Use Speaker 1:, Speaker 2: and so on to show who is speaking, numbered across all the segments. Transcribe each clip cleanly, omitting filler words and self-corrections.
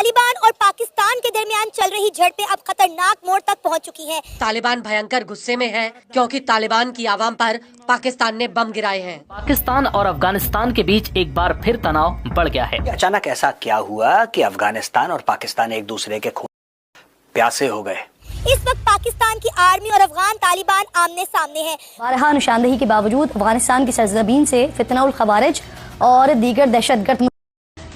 Speaker 1: तालिबान और पाकिस्तान के दरमियान चल रही झड़पें अब खतरनाक मोड़ तक पहुंच चुकी हैं।
Speaker 2: तालिबान भयंकर गुस्से में है क्योंकि तालिबान की आवाम पर पाकिस्तान ने बम गिराए हैं।
Speaker 3: पाकिस्तान और अफगानिस्तान के बीच एक बार फिर तनाव बढ़ गया है।
Speaker 4: अचानक ऐसा क्या हुआ कि अफगानिस्तान और पाकिस्तान एक दूसरे के खून प्यासे हो गए।
Speaker 1: इस वक्त पाकिस्तान की आर्मी और अफगान तालिबान आमने सामने हैं।
Speaker 5: बारहा निशानदेही के बावजूद अफगानिस्तान की सरजमीन से फितना उल खवारिज और दीगर दहशतगर्द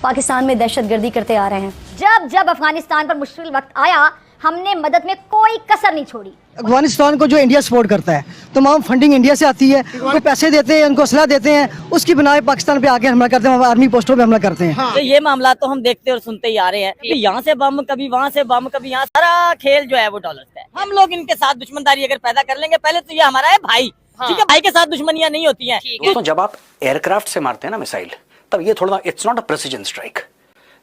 Speaker 5: पाकिस्तान में दहशतगर्दी करते आ रहे हैं।
Speaker 6: जब जब अफगानिस्तान पर मुश्किल वक्त आया हमने मदद में कोई कसर नहीं छोड़ी।
Speaker 7: अफगानिस्तान को जो इंडिया सपोर्ट करता है, तमाम फंडिंग इंडिया से आती है, उनको पैसे देते हैं, उनको असला देते हैं, उसकी बिना पाकिस्तान पे आके हमला करते हैं, आर्मी पोस्टों पे हमला करते हैं।
Speaker 8: हाँ। तो ये मामला तो हम देखते और सुनते ही आ रहे हैं कि यहाँ से बम, कभी वहाँ से बम, कभी यहाँ, सारा खेल जो है वो डॉलर्स का है। हम लोग इनके साथ दुश्मनदारी अगर पैदा कर लेंगे, पहले तो ये हमारा है भाई, ठीक है, भाई के साथ दुश्मनियाँ नहीं होती है।
Speaker 4: तो जब आप एयरक्राफ्ट से मारते हैं ना मिसाइल, तब ये थोड़ा it's not a precision strike.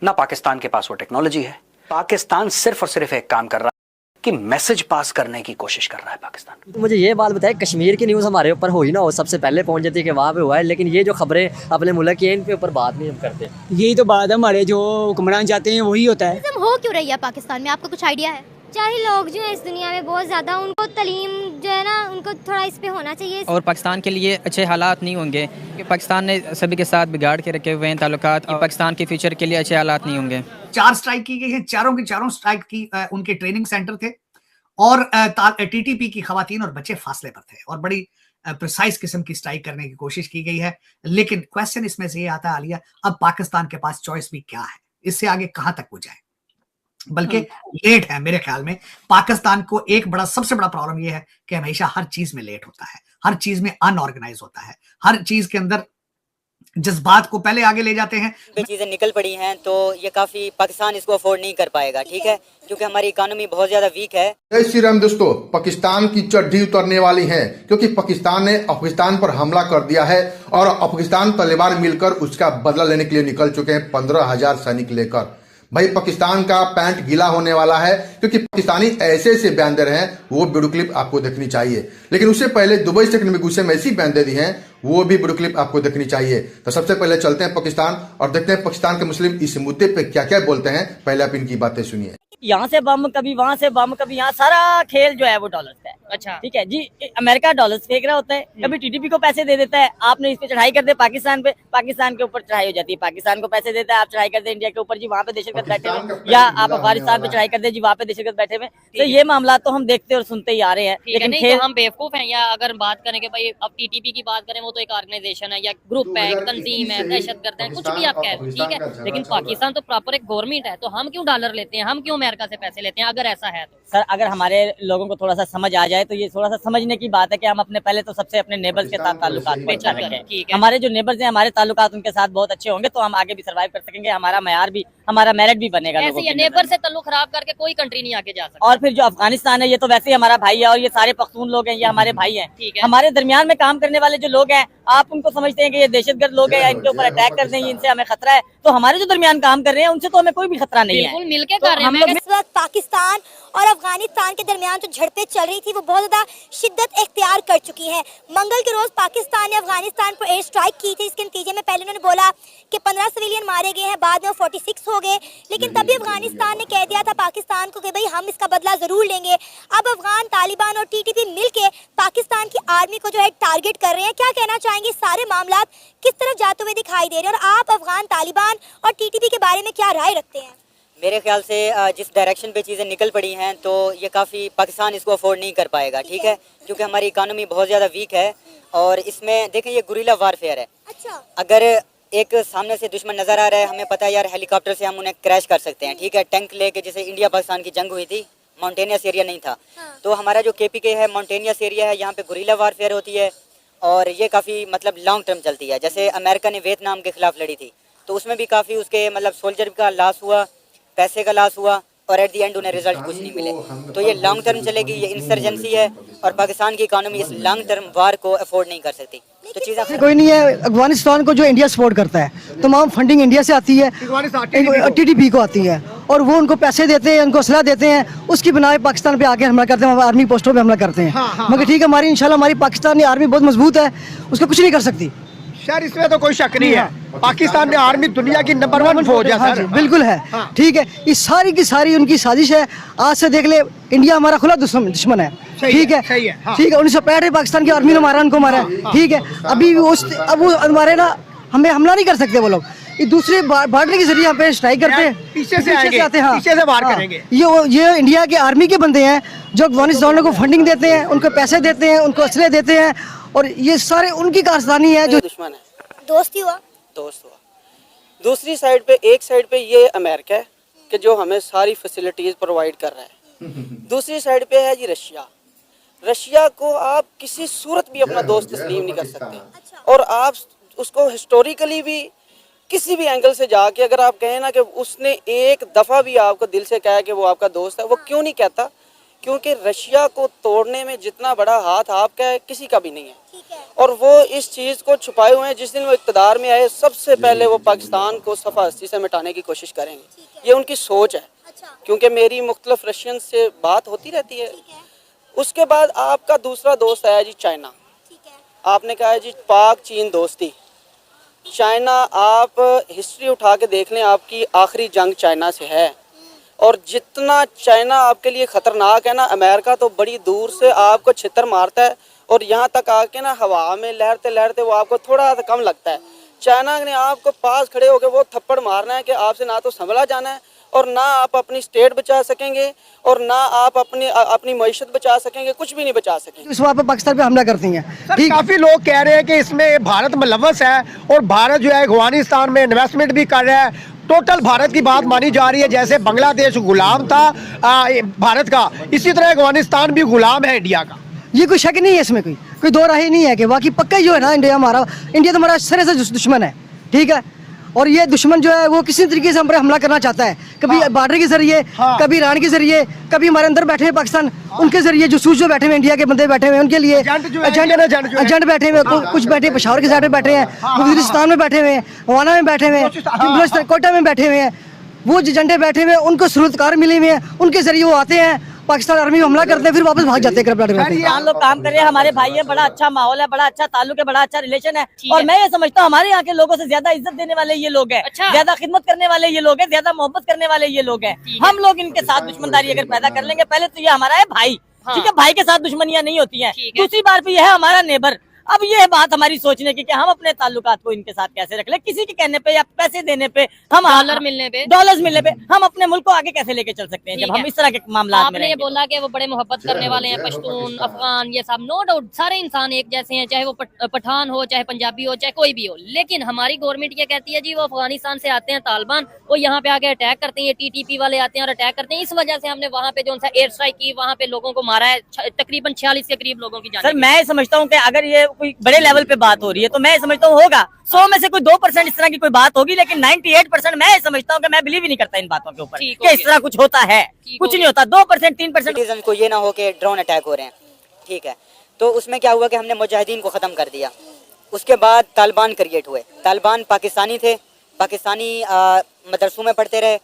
Speaker 4: ना पाकिस्तान के पास वो टेक्नोलॉजी है। पाकिस्तान सिर्फ और सिर्फ एक काम कर रहा है कि मैसेज पास करने की कोशिश कर रहा है पाकिस्तान।
Speaker 9: तो मुझे ये बात बताए, कश्मीर की न्यूज़ हमारे ऊपर हो ही ना हो, सबसे पहले पहुंच जाती है कि वहाँ पे हुआ है, लेकिन ये जो खबरें अपने मुल्क की हैं इन पे ऊपर बात नहीं हम करते।
Speaker 7: यही तो बात है, हमारे जो हुक्मरान चाहते हैं वही होता है।
Speaker 6: हो क्यों रही है पाकिस्तान में, आपको कुछ आइडिया है? चाहे लोग जो है इस दुनिया में बहुत ज्यादा, उनको तालीम जो है ना उनको थोड़ा इस पे होना चाहिए।
Speaker 10: और पाकिस्तान के लिए अच्छे हालात नहीं होंगे कि पाकिस्तान ने सभी के साथ बिगाड़ के रखे हुए हैं ताल्लुकात, कि पाकिस्तान के फ्यूचर के लिए अच्छे हालात नहीं होंगे।
Speaker 11: 4 स्ट्राइक की गई है, चारों की चारों स्ट्राइक की उनके ट्रेनिंग सेंटर थे और टीटीपी की खवातीन और बच्चे फासले पर थे और बड़ी प्रिसाइज किस्म की स्ट्राइक करने की कोशिश की गई है। लेकिन क्वेश्चन इसमें से ये आता है आलिया, अब पाकिस्तान के पास चॉइस भी क्या है, इससे आगे कहां तक वो जाए। बल्कि लेट है मेरे ख्याल में। पाकिस्तान को एक सबसे बड़ा प्रॉब्लम ये है कि हमेशा हर चीज में लेट होता है, हर चीज में अनऑर्गेनाइज होता है, हर चीज के अंदर जज्बात को पहले आगे ले जाते हैं।
Speaker 8: चीजें निकल पड़ी हैं तो ये काफी पाकिस्तान इसको अफोर्ड नहीं कर पाएगा, ठीक है, क्योंकि हमारी इकोनॉमी बहुत ज्यादा वीक है।
Speaker 12: जय श्री राम दोस्तों, पाकिस्तान की चड्ढी उतरने वाली है क्योंकि पाकिस्तान ने अफगानिस्तान पर हमला कर दिया है और अफगानिस्तान तालिबान मिलकर उसका बदला लेने के लिए निकल चुके हैं 15,000 सैनिक लेकर। भाई पाकिस्तान का पैंट गीला होने वाला है क्योंकि पाकिस्तानी ऐसे ऐसे बयान दे रहे हैं, वो वीडियो क्लिप आपको देखनी चाहिए। लेकिन उससे पहले दुबई से में गुस्से में ऐसी बयान दे दी हैं, वो भी वीडियो क्लिप आपको देखनी चाहिए। तो सबसे पहले चलते हैं पाकिस्तान और देखते हैं पाकिस्तान के मुस्लिम इस मुद्दे पे क्या क्या बोलते हैं। पहले आप इनकी बातें सुनिए।
Speaker 8: यहाँ से बम, कभी वहाँ से बम, कभी यहाँ, सारा खेल जो है वो डॉलर्स का है। अच्छा, ठीक है जी। अमेरिका डॉलर्स फेंक रहा होता है, कभी टीटीपी को पैसे दे देता है, आपने इस पे चढ़ाई कर दे पाकिस्तान पे, पाकिस्तान के ऊपर चढ़ाई हो जाती है, पाकिस्तान को पैसे देता है, आप चढ़ाई कर दे इंडिया के ऊपर जी, वहाँ पे दहशतगर्द बैठे हुए, या आप अफगानिस्तान पे चढ़ाई कर दे जी, वहाँ पे दहशतगर्द बैठे हुए। तो ये मामला तो हम देखते और सुनते ही आ रहे हैं। लेकिन खेल
Speaker 2: हम बेवकूफ हैं, या अगर बात करें कि भाई अब टीटीपी की बात करें, वो तो एक ऑर्गेनाइजेशन है या ग्रुप है, एक तंजीम है, दहशतगर्द है, कुछ भी आप कह रहे हो, ठीक है, लेकिन पाकिस्तान तो प्रॉपर एक गवर्नमेंट है, तो हम क्यों डॉलर लेते हैं, हम क्यों अमेरिका से पैसे लेते हैं अगर ऐसा है तो?
Speaker 8: सर, अगर हमारे लोगों को थोड़ा सा समझ आ जाए तो ये थोड़ा सा समझने की बात है कि हम अपने पहले तो सबसे अपने नेबर्स के साथ ताल्लुकात बेहतर रखें। हमारे जो नेबर्स हैं, हमारे ताल्लुकात उनके साथ बहुत अच्छे होंगे तो हम आगे भी सर्वाइव कर सकेंगे, हमारा मैयार भी, हमारा मेरिट भी बनेगा।
Speaker 2: ऐसे नेबर से ताल्लुक खराब करके कोई कंट्री नहीं आगे जा सकती।
Speaker 8: और फिर जो अफगानिस्तान है, ये तो वैसे ही हमारा भाई है और ये सारे पख्तून लोग हैं, ये हमारे भाई हैं। हमारे दरमियान में काम करने वाले जो लोग हैं, आप उनको समझते हैं कि ये दहशतगर्द लोग हैं या इनके ऊपर अटैक कर देंगे, इनसे हमें खतरा है, तो हमारे जो दरमियान काम कर रहे हैं उनसे तो हमें कोई भी खतरा नहीं है।
Speaker 2: बिल्कुल मिलके कर रहे हैं।
Speaker 1: इस वक्त पाकिस्तान और अफगानिस्तान के दरमियान जो झड़पें चल रही थी वो बहुत ज्यादा शिद्दत इख्तियार कर चुकी है। मंगल के रोज पाकिस्तान ने अफगानिस्तान पर एयर स्ट्राइक की थी। इसके नतीजे में पहले उन्होंने बोला कि 15 सिविलियन मारे गए हैं, बाद में 46 हो गए, लेकिन तभी अफगानिस्तान ने कह दिया था पाकिस्तान को कि भाई हम इसका बदला जरूर लेंगे। अब अफगान तालिबान और टीटीपी मिलके पाकिस्तान की आर्मी को जो है टारगेट कर रहे हैं। क्या कहना चाहेंगे, सारे मामला किस तरफ जाते हुए दिखाई दे रहे हैं और आप अफगान तालिबान और टीटीपी के बारे में क्या राय रखते हैं?
Speaker 8: मेरे ख्याल से जिस डायरेक्शन पे चीज़ें निकल पड़ी हैं तो ये काफ़ी पाकिस्तान इसको अफोर्ड नहीं कर पाएगा, ठीक है, क्योंकि हमारी इकोनॉमी बहुत ज़्यादा वीक है और इसमें देखें ये गुरिल्ला वारफेयर है। अच्छा, अगर एक सामने से दुश्मन नज़र आ रहा है, हमें पता है यार हेलीकॉप्टर से हम उन्हें क्रैश कर सकते हैं, ठीक है, टैंक लेके, जैसे इंडिया पाकिस्तान की जंग हुई थी, माउंटेनियस एरिया नहीं था। तो हमारा जो KPK है माउंटेनियस एरिया है, यहाँ पे गुरिल्ला वारफेयर होती है और ये काफ़ी मतलब लॉन्ग टर्म चलती है। जैसे अमेरिका ने वियतनाम के खिलाफ लड़ी थी तो उसमें भी काफ़ी उसके मतलब सोल्जर का लॉस हुआ, पैसे का लॉस हुआ और एट दी एंड उन्हें रिजल्ट कुछ नहीं मिले। तो ये लॉन्ग टर्म चलेगी, ये इंसर्जेंसी है और पाकिस्तान की इकोनॉमी इस लॉन्ग टर्म वार को अफोर्ड नहीं कर सकती। तो चीज़ें
Speaker 7: कोई नहीं है। अफगानिस्तान को जो इंडिया सपोर्ट करता है, तमाम फंडिंग इंडिया से आती है, टीटीपी को आती है और वो उनको पैसे देते हैं, उनको असला देते हैं, उसकी बिना पाकिस्तान पे आके हमला करते हैं, आर्मी पोस्टों पे हमला करते हैं। मगर ठीक है, हमारी इंशाल्लाह हमारी पाकिस्तानी आर्मी बहुत मजबूत है, उसको कुछ नहीं कर सकती।
Speaker 13: सर इसमें तो कोई शक नहीं है, पाकिस्तान में आर्मी दुनिया की नंबर 1 फौज है
Speaker 7: हाँ
Speaker 13: सर।
Speaker 7: जी, बिल्कुल है। ठीक है, ये सारी की सारी उनकी साजिश है। आज से देख ले, इंडिया हमारा खुला दुश्मन है। ठीक है,
Speaker 13: सही है, हाँ।
Speaker 7: ठीक है। 1965 में पाकिस्तान की आर्मी ने मारा, उनको मारा है। ठीक है, अभी अब वो हमारे ना, हमें हमला नहीं कर सकते वो लोग। ये दूसरे बॉर्डर के जरिए यहाँ पे स्ट्राइक करते हैं,
Speaker 13: पीछे से आते हैं, पीछे से वार करेंगे।
Speaker 7: ये इंडिया के आर्मी के बंदे हैं जो अफगानिस्तान को फंडिंग देते हैं, उनको पैसे देते हैं, उनको असले देते हैं, और ये सारे उनकी कारस्तानी है। जो
Speaker 14: दुश्मन है,
Speaker 1: दोस्ती हुआ,
Speaker 14: दोस्त हुआ। दूसरी साइड पे, एक साइड पे ये अमेरिका है कि जो हमें सारी फैसिलिटीज प्रोवाइड कर रहा है। दूसरी साइड पे है जी रशिया। रशिया को आप किसी सूरत भी अपना दोस्त तस्लीम नहीं कर सकते, और आप उसको हिस्टोरिकली भी किसी भी एंगल से जाके अगर आप कहें ना कि उसने एक दफ़ा भी आपको दिल से कहा कि वो आपका दोस्त है, वो क्यों नहीं कहता? क्योंकि रशिया को तोड़ने में जितना बड़ा हाथ आपका है किसी का भी नहीं है, और वो इस चीज़ को छुपाए हुए हैं। जिस दिन वो इक़्तिदार में आए, सबसे पहले वो पाकिस्तान को सफ़ा हस्ती से मिटाने की कोशिश करेंगे। ये उनकी सोच है, क्योंकि मेरी मुख्तलिफ रशियन से बात होती रहती है। उसके बाद आपका दूसरा दोस्त आया जी चाइना। आपने कहा जी पाक चीन दोस्ती। चाइना, आप हिस्ट्री उठा के देख लें, आपकी आखिरी जंग चाइना से है, और जितना चाइना आपके लिए ख़तरनाक है ना, अमेरिका तो बड़ी दूर से आपको छितर मारता है, और यहाँ तक आके ना हवा में लहरते लहरते वो आपको थोड़ा सा कम लगता है। चाइना ने आपको पास खड़े होकर वो थप्पड़ मारना है कि आपसे ना तो संभला जाना है, और ना आप अपनी स्टेट बचा सकेंगे, और ना आप अपनी मईशत बचा सकेंगे, कुछ भी नहीं बचा सकेंगे।
Speaker 7: इस वहाँ पे पाकिस्तान पे हमला करती हैं।
Speaker 13: सर काफी लोग कह रहे हैं कि इसमें भारत मुलव्वस है, और भारत जो है अफगानिस्तान में इन्वेस्टमेंट भी कर रहा है। टोटल भारत की बात मानी जा रही है, जैसे बांग्लादेश गुलाम था भारत का, इसी तरह अफगानिस्तान भी गुलाम है इंडिया का।
Speaker 7: ये कोई शक नहीं है, इसमें कोई दो राय नहीं है कि बाकी पक्का जो है ना, इंडिया तो हमारा सरे से दुश्मन है। ठीक है, और ये दुश्मन जो है वो किसी तरीके से हम पर हमला करना चाहता है, कभी बॉर्डर के जरिए, कभी ईरान के जरिए, कभी हमारे अंदर बैठे हुए पाकिस्तान उनके जरिए, जो बैठे हुए इंडिया के बंदे बैठे हुए हैं उनके लिए एजेंट बैठे हुए, कुछ बैठे पेशावर के साइड में बैठे हैं, वजीरिस्तान में बैठे हुए हैं, वाना में बैठे हुए हैं, कोटा में बैठे हुए हैं। वो एजेंटे बैठे हुए हैं, उनको सूरतकार मिले हुए हैं, उनके जरिए वो आते हैं, पाकिस्तान आर्मी हमला करते हैं, फिर वापस भाग जाते हैं।
Speaker 2: हम लोग काम कर रहे हैं, हमारे भाई है, बड़ा अच्छा माहौल है, बड़ा अच्छा ताल्लुक है, बड़ा अच्छा रिलेशन है, और मैं ये समझता हूँ हमारे यहाँ के लोगों से ज्यादा इज्जत देने वाले ये लोग हैं, ज्यादा खिदमत करने वाले ये लोग हैं, ज्यादा मोहब्बत करने वाले ये लोग हैं। हम लोग इनके साथ दुश्मनदारी अगर पैदा कर लेंगे, पहले तो ये हमारा है भाई, ठीक है, भाई के साथ दुश्मनियां नहीं होती हैं। दूसरी बार पे यह है हमारा नेबर। अब ये बात हमारी सोचने की कि हम अपने ताल्लुकात को इनके साथ कैसे रख ले, किसी के कहने पे या पैसे देने पे, हम डॉलर्स मिलने पे हम अपने मुल्क को आगे कैसे लेके चल सकते हैं जब हम इस तरह के मामला। आपने ये बोला कि वो बड़े मोहब्बत करने वाले हैं, पश्तून, अफगान, ये सब नो डाउट सारे इंसान एक जैसे हैं, चाहे वो पठान हो, चाहे पंजाबी हो, चाहे कोई भी हो। लेकिन हमारी गवर्नमेंट ये कहती है जी वो अफगानिस्तान से आते हैं तालिबान, वो यहाँ पे आके अटैक करते हैं, TTP वाले आते हैं और अटैक करते हैं। इस वजह से हमने वहाँ पे जो सा एयर स्ट्राइक की, वहाँ पे लोगों को मारा है, तकरीबन 46 के करीब लोगों की जान। सर मैं समझता हूँ कि अगर ये कोई बड़े लेवल पे बात हो रही है तो मैं समझता हूँ होगा 100 में से कोई 2% इस तरह की कोई बात होगी, लेकिन 98% मैं समझता हूँ कि मैं बिलीव ही नहीं करता इन बातों के ऊपर कि इस तरह कुछ होता है। कुछ नहीं होता। 2% 3%
Speaker 8: को ये ना हो कि ड्रोन अटैक हो रहे हैं, ठीक है। तो उसमें क्या हुआ कि हमने मुजाहिदीन को ख़त्म कर दिया। उसके बाद तालिबान क्रिएट हुए। तालिबान पाकिस्तानी थे, पाकिस्तानी मदरसों में पढ़ते रहे।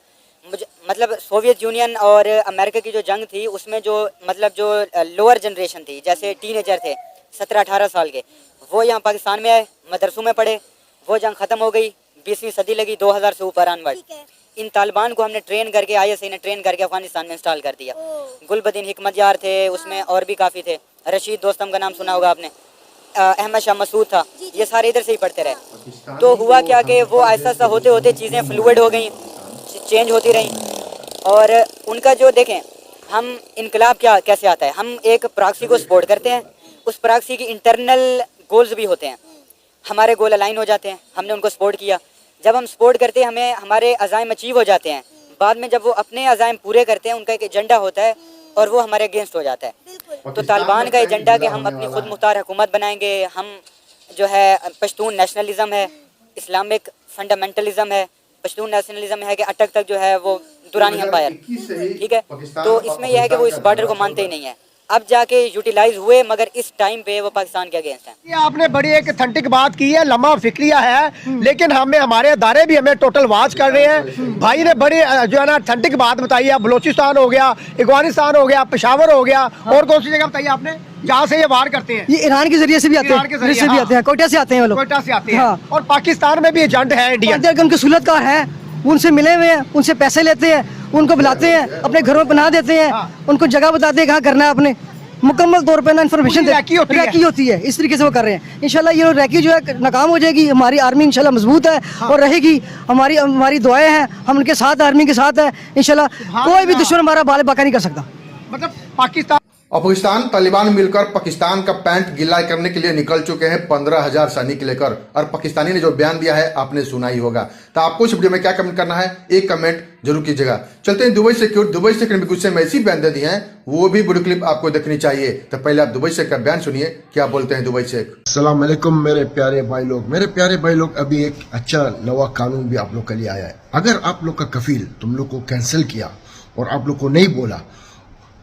Speaker 8: मतलब सोवियत यूनियन और अमेरिका की जो जंग थी उसमें जो लोअर जनरेशन थी, जैसे टीनेजर थे 17-18 साल के, वो यहाँ पाकिस्तान में आए, मदरसों में पढ़े। वो जंग ख़त्म हो गई, 20वीं सदी लगी, 2000 से ऊपर अनवर्ड। इन तालिबान को हमने ट्रेन करके, ISI ने ट्रेन करके अफगानिस्तान में इंस्टॉल कर दिया। गुलबदीन हिकमतयार थे उसमें, और भी काफ़ी थे। रशीद दोस्तम का नाम सुना होगा आपने, अहमद शाह मसूद था, ये सारे इधर से ही पढ़ते रहे। तो हुआ क्या कि वो ऐसा ऐसा होते होते चीज़ें फ्लूइड हो गई, चेंज होती रही। और उनका जो देखें, हम इनकलाब क्या कैसे आता है, हम एक प्रॉक्सी को सपोर्ट करते हैं, उस प्रॉक्सी की इंटरनल गोल्स भी होते हैं, हमारे गोल अलाइन हो जाते हैं, हमने उनको सपोर्ट किया। जब हम सपोर्ट करते हैं, हमें हमारे अज़ाइम अचीव हो जाते हैं। बाद में जब वो अपने अज़ाइम पूरे करते हैं, उनका एक एजेंडा होता है और वो हमारे अगेंस्ट हो जाता है। तो तालिबान का एजेंडा कि हम अपनी खुद मुख्तार हुकूमत बनाएंगे, हम जो है पश्तून नेशनलिज्म है, इस्लामिक फंडामेंटलिज्म है, पश्तून नेशनलिज्म है कि अटक तक जो है वो दुरानी एम्पायर, ठीक है। तो इसमें यह है कि वो इस बॉर्डर को मानते ही नहीं है। अब जाके यूटिलाइज हुए, मगर इस टाइम पे वो पाकिस्तान के अगेंस्ट हैं।
Speaker 13: ये आपने बड़ी एक अथेंटिक बात की है, लम्हा फिक्रिया है, लेकिन हमें हमारे अदारे भी हमें टोटल वाच कर रहे हैं। भाई ने बड़ी जो है ना अथेंटिक बात बताई है। बलोचिस्तान हो गया, अफगानिस्तान हो गया, पेशावर हो गया, और कौन सी जगह बताइए आपने जहाँ से ये वार करते हैं?
Speaker 7: ये ईरान के जरिए से भी आते हैं, कोयटा से आते हैं वो लोग,
Speaker 13: कोयटा से आते हैं। और पाकिस्तान में भी एजेंट है इंडिया,
Speaker 7: उनके सुलतकार है, उनसे मिले हुए हैं, उनसे पैसे लेते हैं, उनको बुलाते हैं, अपने घरों में पनाह देते हैं, उनको जगह बताते हैं कहाँ करना है, अपने मुकम्मल तौर पे ना इन्फॉर्मेशन रैकी होती है। इस तरीके से वो कर रहे हैं। इंशाल्लाह ये रैकी जो है नाकाम हो जाएगी। हमारी आर्मी इंशाल्लाह मजबूत है और रहेगी। हमारी दुआएं हैं, हम उनके साथ, आर्मी के साथ है इंशाल्लाह। कोई भी दुश्मन हमारा बाल बाका नहीं कर सकता।
Speaker 13: मतलब पाकिस्तान
Speaker 12: अफगानिस्तान तालिबान मिलकर पाकिस्तान का पैंट गिला करने के लिए निकल चुके हैं 15,000 सैनिक लेकर। और पाकिस्तानी ने जो बयान दिया है आपने सुना ही होगा। तो आपको इस वीडियो में क्या कमेंट करना है, एक कमेंट जरूर कीजिएगा। चलते हैं दुबई से। दुबई से कुछ में ऐसी बयान दे दी है, वो भी वीडियो क्लिप आपको देखनी चाहिए। तो पहले आप दुबई से का बयान सुनिए, क्या बोलते हैं दुबई से।
Speaker 15: अस्सलाम वालेकुम मेरे प्यारे भाई लोग, अभी एक अच्छा नवा कानून भी आप लोग के लिए आया है। अगर आप लोग का कफील तुम लोग को कैंसिल किया और आप लोग को नहीं बोला,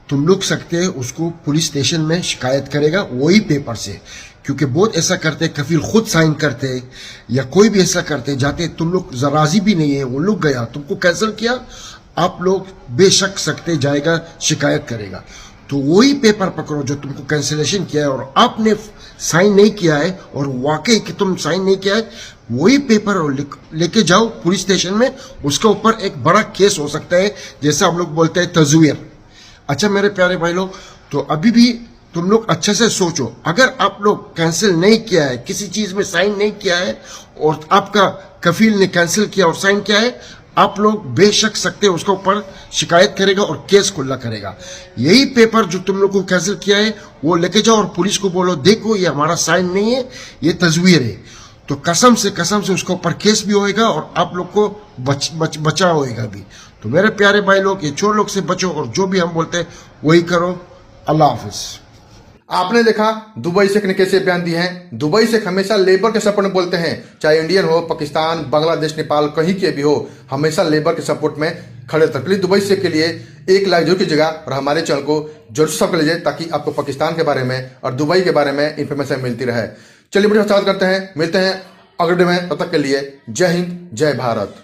Speaker 15: तुम लोग सकते हैं उसको पुलिस स्टेशन में शिकायत करेगा वही पेपर से। क्योंकि बहुत ऐसा करते, कफील खुद साइन करते या कोई भी ऐसा करते जाते, तुम लोग जराजी भी नहीं है, वो लोग गया तुमको कैंसिल किया, आप लोग बेशक सकते जाएगा शिकायत करेगा। तो वही पेपर पकड़ो जो तुमको कैंसिलेशन किया है और आपने साइन नहीं किया है और वाकई कि तुम साइन नहीं किया है, वही पेपर लेके जाओ पुलिस स्टेशन में। उसके ऊपर एक बड़ा केस हो सकता है, जैसे हम लोग बोलते हैं तज़वीर। अच्छा मेरे प्यारे भाई लोग, तो अभी भी तुम लोग अच्छे से सोचो। अगर आप लोग कैंसिल नहीं किया है, किसी चीज में साइन नहीं किया है और आपका कफील ने कैंसिल किया और साइन किया है, आप लोग बेशक सकते उसके ऊपर शिकायत करेगा और केस खुला करेगा। यही पेपर जो तुम लोग को कैंसिल किया है वो लेके जाओ और पुलिस को बोलो देखो ये हमारा साइन नहीं है, ये तस्वीर है। तो कसम से उसके ऊपर केस भी होएगा और आप लोग को बचा होएगा भी। तो मेरे प्यारे भाई लोग, ये चोर लोग से बचो और जो भी हम बोलते हैं वही करो। अल्लाह हाफिज।
Speaker 12: आपने देखा दुबई से कैसे बयान दिए हैं। दुबई से हमेशा लेबर के सपोर्ट में बोलते हैं, चाहे इंडियन हो, पाकिस्तान, बांग्लादेश, नेपाल, कहीं के भी हो, हमेशा लेबर के सपोर्ट में खड़े रहते। प्लीज दुबई से के लिए 1 लाख जरूर कीजिएगा और हमारे चैनल को जरूर सब्सक्राइब लीजिए ताकि आपको पाकिस्तान के बारे में और दुबई के बारे में इंफॉर्मेशन मिलती रहे। चलिए वीडियो स्टार्ट करते हैं, मिलते हैं अगले वीडियो में। तब तक के लिए जय हिंद, जय भारत।